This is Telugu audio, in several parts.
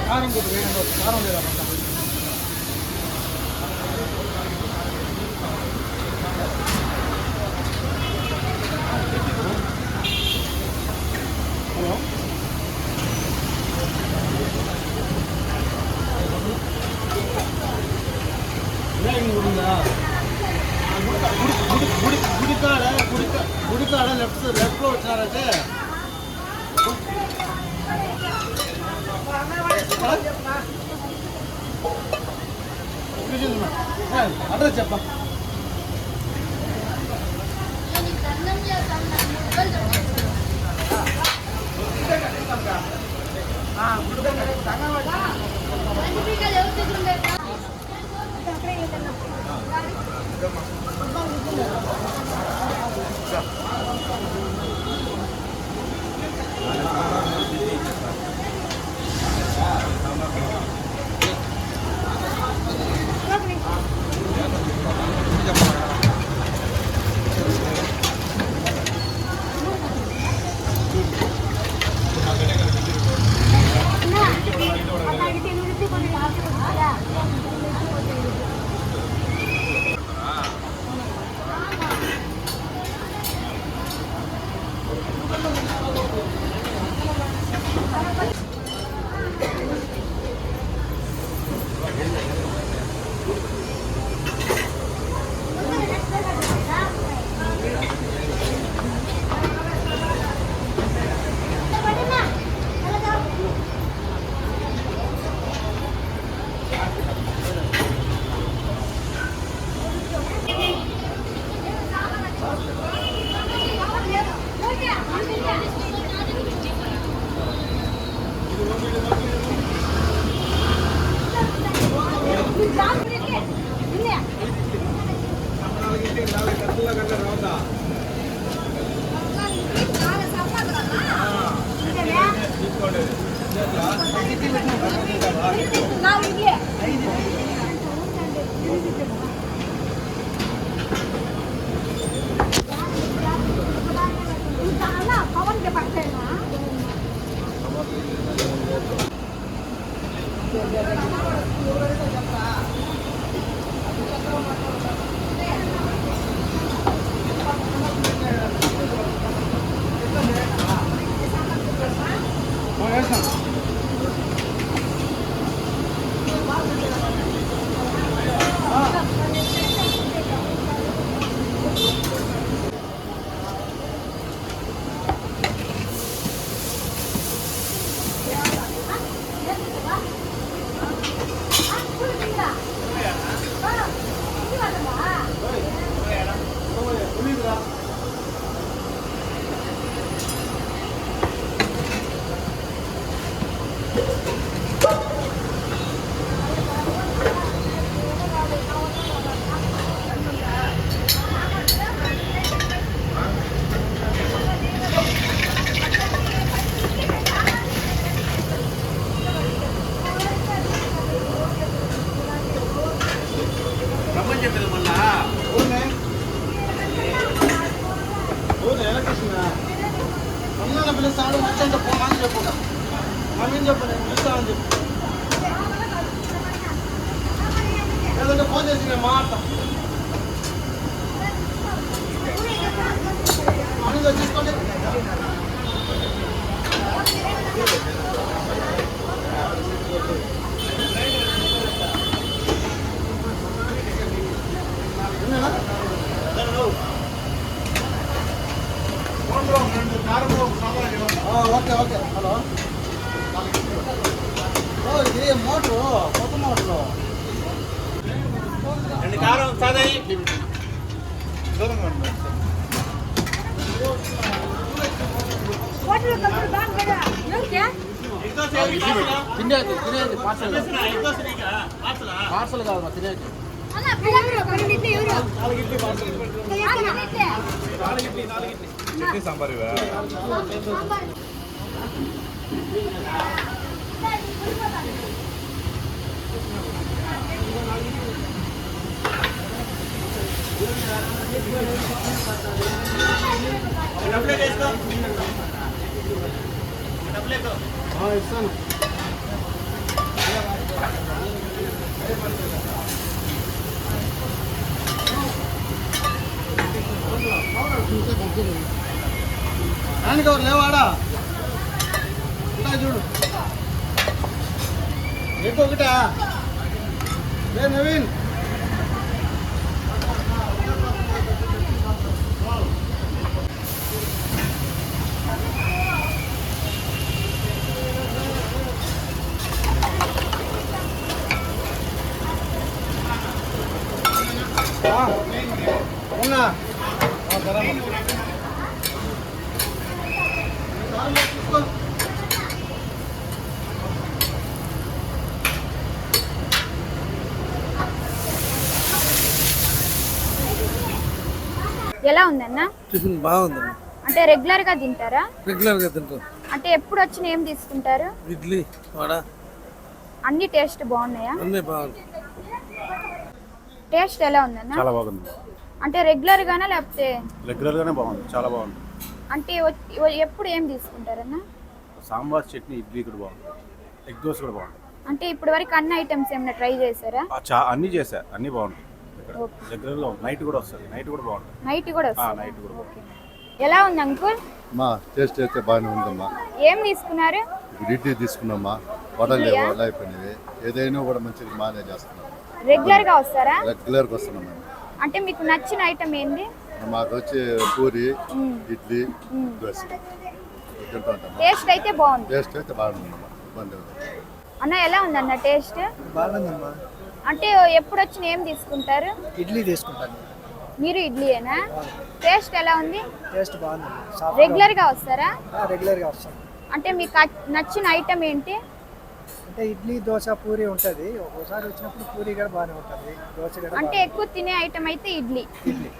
కారం కారం లేదా గుడికాడ లెఫ్ట్ లో వచ్చినారంటే అడ్రస్ చెప్ప ఫోన్ చేసి నేను మాట్లాడతాను తీసుకోండి. ఓకే ఓకే హలో ఇది మోటరు కొత్త మోటరు కారం సాదాయి తినేది తినేది పార్సల్ పార్సల్ కాదు తినేది చట్నీ సాంబార్ ఇస్తాను. హ్యాండ్ కవర్ లేవాడా ఉంటాయి చూడు. ఎక్కువ ఒకటా లే నవీన్. ఉన్నా ఎలా ఉందన్న? టిఫిన్ బాగుందమ్మా. అంటే రెగ్యులర్ గా తింటారా? రెగ్యులర్ గా తింటాం. అంటే ఎప్పుడు వచ్చిన ఏం తీసుకుంటారు? ఇడ్లీ, వడ, అన్ని టేస్ట్ బాగున్నాయా? అన్నీ బాగుంది. టేస్ట్ ఎలా ఉందన్న? చాలా బాగుంది. అంటే రెగ్యులర్ గానా లేకపోతే? రెగ్యులర్ గానే బాగుంది, చాలా బాగుంది. అంటే ఎప్పుడు ఏం తీసుకుంటారన్న? సాంబార్ చట్నీ, ఇడ్లీ కూడా బాగుంది, ఎగ్ దోశ కూడా బాగుంది. అంటే ఇప్పటి వరకు అన్ని ఐటమ్స్ ఏమైనా ట్రై చేశారా? అన్ని చేశా, అన్ని బాగుంటాయి. రెగ్యులర్ లో నైట్ కూడా వస్తుంది, నైట్ కూడా బాగుంటుంది. నైట్ కూడా వస్తుంది. నైట్ కూడా బాగుంటుంది. ఎలా ఉంది అంకుల్? మా టేస్ట్ అయితే బాగానే ఉందమ్మా. ఏం తీసుకున్నారు? ఇడ్లీ తీసుకున్నామా, వడలు వడలు అయిపోయినవి. ఏదైనా కూడా మంచిగా బాగానే చేస్తున్నాం. రెగ్యులర్ గా వస్తారా? రెగ్యులర్గా వస్తున్నాం. అంటే మీకు నచ్చిన ఐటమ్ ఏంది? మాకు వచ్చి పూరి, ఇడ్లీ, దోశ తింటూ ఉంటాం. టేస్ట్ అయితే బాగుంది. టేస్ట్ అయితే బాగుందమ్మా, ఇబ్బంది అవుతుంది. అన్న ఎలా ఉందన్న టేస్ట్? బాగుందమ్మా. అంటే ఎప్పుడు వచ్చిన ఏం తీసుకుంటారు? ఇడ్లీ తీసుకుంటాను. మీరు ఇడ్లీయేనా? టేస్ట్ ఎలా ఉంది? టేస్ట్ బాగుంది. రెగ్యులర్ గా వస్తారా? రెగ్యులర్ గా వస్తాం. అంటే మీకు నచ్చిన ఐటమ్ ఏంటి? అంటే ఇడ్లీ, దోశ, పూరి ఉంటుంది. ఒక్కోసారి వచ్చినప్పుడు పూరి కూడా బాగానే ఉంటుంది, దోశ కూడా. అంటే ఎక్కువ తినే ఐటమ్ అయితే ఇడ్లీ. ఇడ్లీ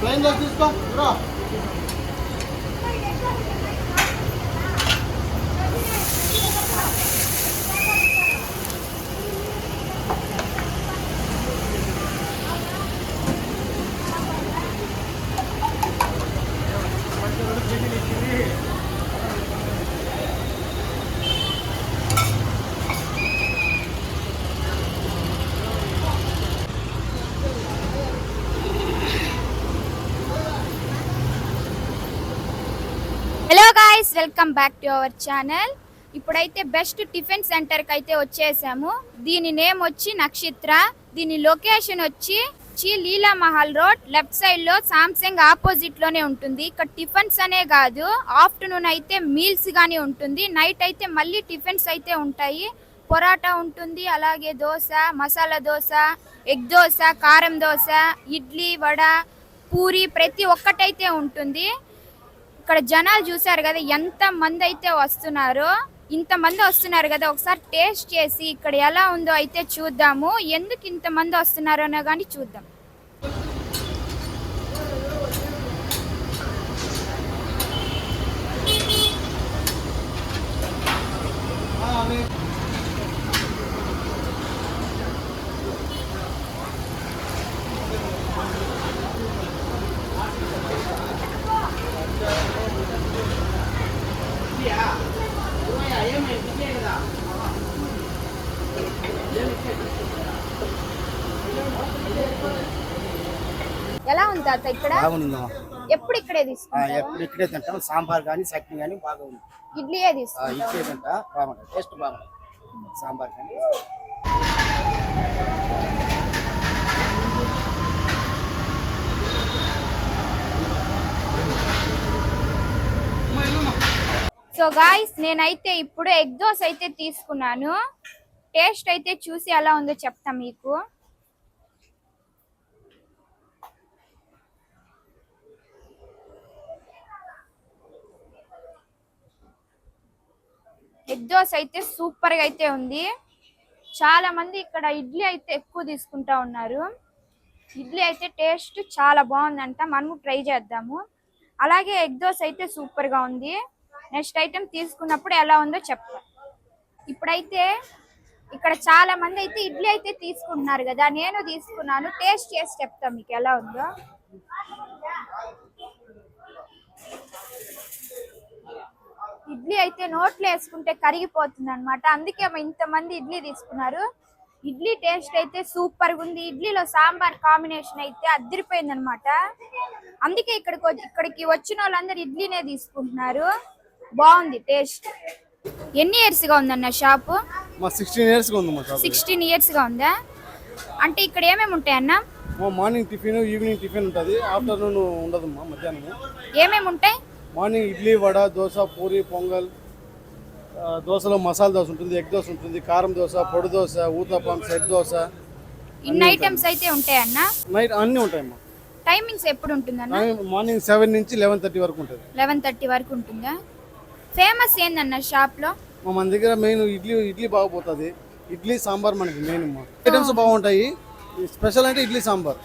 ప్లేన్ దోశ తీసుకో bro. Welcome back to our channel. ఇప్పుడైతే బెస్ట్ టిఫిన్ సెంటర్కి అయితే వచ్చేసాము. దీని నేమ్ వచ్చి నక్షత్ర. దీని లొకేషన్ వచ్చి లీలా మహల్ రోడ్ లెఫ్ట్ సైడ్ లో సామ్సంగ్ ఆపోజిట్ లోనే ఉంటుంది. ఇక్కడ టిఫిన్స్ అనే కాదు, ఆఫ్టర్నూన్ అయితే మీల్స్ గానీ ఉంటుంది, నైట్ అయితే మళ్ళీ టిఫిన్స్ అయితే ఉంటాయి. పొరాటా ఉంటుంది, అలాగే దోశ, మసాలా దోశ, ఎగ్ దోశ, కారం దోశ, ఇడ్లీ, వడ, పూరి ప్రతి ఒక్కటైతే ఉంటుంది. ఇక్కడ జనాలు చూసారు కదా ఎంత మంది అయితే వస్తున్నారో. ఇంతమంది వస్తున్నారు కదా, ఒకసారి టేస్ట్ చేసి ఇక్కడ ఎలా ఉందో అయితే చూద్దాము. ఎందుకు ఇంతమంది వస్తున్నారో అనే కానీ చూద్దాం. ఎలా ఉంది తాత ఇక్కడ? బాగుందమ్మా. ఎప్పుడు ఇక్కడే తీసుకుంటారు? ఎప్పుడు ఇక్కడే తింటాం. సాంబార్ కానీ చట్నీ కానీ బాగా ఉంది. ఇడ్లీయే తీసుకుంటారు? ఇడ్లీ తింటా బాగుంటుంది, టేస్ట్ బాగుంటుంది. సాంబార్ కానీ సో గాయ్స్, నేనైతే ఇప్పుడు ఎగ్ దోశ అయితే తీసుకున్నాను. టేస్ట్ అయితే చూసి ఎలా ఉందో చెప్తా మీకు. ఎగ్ దోశ అయితే సూపర్ గా అయితే ఉంది. చాలా మంది ఇక్కడ ఇడ్లీ అయితే ఎక్కువ తీసుకుంటా ఉన్నారు. ఇడ్లీ అయితే టేస్ట్ చాలా బాగుందంట, మనము ట్రై చేద్దాము. అలాగే ఎగ్ దోశ అయితే సూపర్ గా ఉంది. నెక్స్ట్ ఐటెం తీసుకున్నప్పుడు ఎలా ఉందో చెప్తా. ఇప్పుడైతే ఇక్కడ చాలా మంది అయితే ఇడ్లీ అయితే తీసుకుంటున్నారు కదా, నేను తీసుకున్నాను. టేస్ట్ చేసి చెప్తా మీకు ఎలా ఉందో. ఇడ్లీ అయితే నోట్లో వేసుకుంటే కరిగిపోతుంది అనమాట, అందుకే ఇంతమంది ఇడ్లీ తీసుకున్నారు. ఇడ్లీ టేస్ట్ అయితే సూపర్ గా ఉంది. ఇడ్లీలో సాంబార్ కాంబినేషన్ అయితే అదిరిపోయింది అనమాట. అందుకే ఇక్కడికి వచ్చిన వాళ్ళందరూ ఇడ్లీనే తీసుకుంటున్నారు. బాగుంది టేస్ట్. ఎన్ని ఇయర్స్ గా ఉందన్న షాపు? 16 years గా ఉంది మా షాప్. 16 years గా ఉందా? అంటే ఇక్కడ ఏమేమి ఉంటాయి అన్న? మార్నింగ్ టిఫిన్, ఈవినింగ్ టిఫిన్ ఉంటుంది, ఆఫ్టర్నూన్ ఉండదు మా మధ్యాహ్నం. ఏమేమి ఉంటాయి? మార్నింగ్ ఇడ్లీ, వడ, దోశ, పూరి, పొంగల్. దోశలో మసాలా దోశ ఉంటుంది, ఎగ్ దోశ ఉంటుంది, కారం దోశ, పొడి దోశ, ఊతప్పం, సెట్ దోశ. ఇన్ని ఐటమ్స్ అయితే ఉంటాయి అన్న? నైట్ అన్నీ ఉంటాయమ్మా. టైమింగ్స్ ఎప్పుడు ఉంటుందన్న? మార్నింగ్ 7 నుంచి 11:30 వరకు ఉంటుంది. 11:30 వరకు ఉంటుందా? ఫేమస్ ఏందన్న షాప్ లో? మన దగ్గర మెయిన్ ఇడ్లీ బాగా పోతుంది. ఇడ్లీ సాంబార్ మనకి మెయిన్. ఐటమ్స్ బాగుంటాయి. స్పెషల్ అంటే ఇడ్లీ సాంబార్.